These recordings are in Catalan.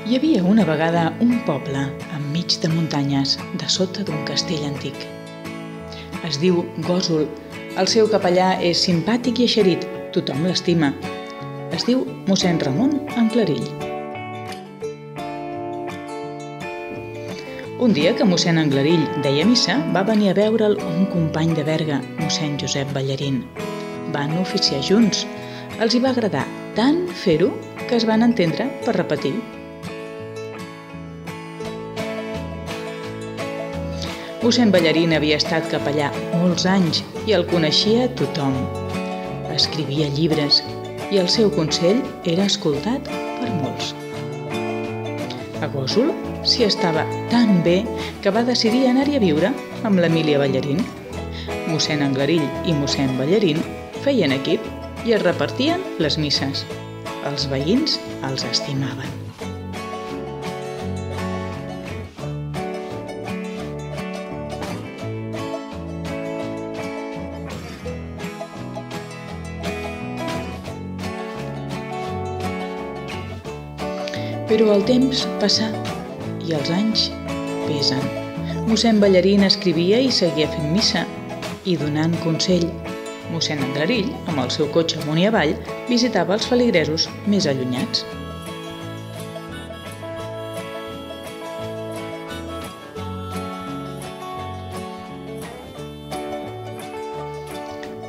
Hi havia una vegada un poble enmig de muntanyes, de sota d'un castell antic. Es diu Gósol. El seu capellà és simpàtic i eixerit, tothom l'estima. Es diu mossèn Ramon Anglarill. Un dia que mossèn Anglarill deia missa, va venir a veure'l un company de Berga, mossèn Josep Ballarín. Van oficiar junts. Els hi va agradar tant fer-ho que es van entendre per repetir. Mossèn Ballarín havia estat capellà molts anys i el coneixia tothom. Escrivia llibres i el seu consell era escoltat per molts. A Gósol s'hi estava tan bé que va decidir anar-hi a viure amb l'Emília Ballarín. Mossèn Anglarill i mossèn Ballarín feien equip i es repartien les misses. Els veïns els estimaven. Però el temps passa i els anys pesen. Mossèn Ballarín escrivia i seguia fent missa i donant consell. Mossèn Anglarill, amb el seu cotxe amunt i avall, visitava els feligresos més allunyats.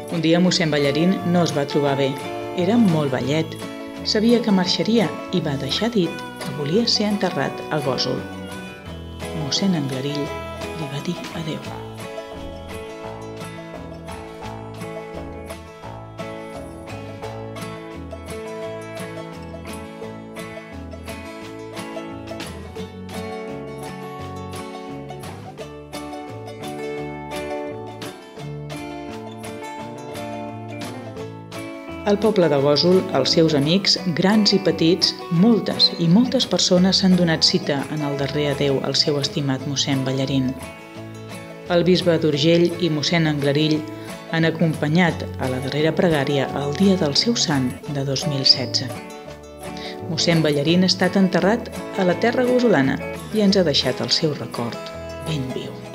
Un dia mossèn Ballarín no es va trobar bé. Era molt vellet. Sabia que marxaria i va deixar dit que volia ser enterrat a Gósol. Mossèn Anglarill li va dir adéu. Al poble de Gósol, els seus amics, grans i petits, moltes persones s'han donat cita en el darrer adéu al seu estimat mossèn Ballarín. El bisbe d'Urgell i mossèn Anglarill han acompanyat a la darrera pregària el dia del seu sant de 2016. Mossèn Ballarín ha estat enterrat a la terra gosolana i ens ha deixat el seu record ben viu.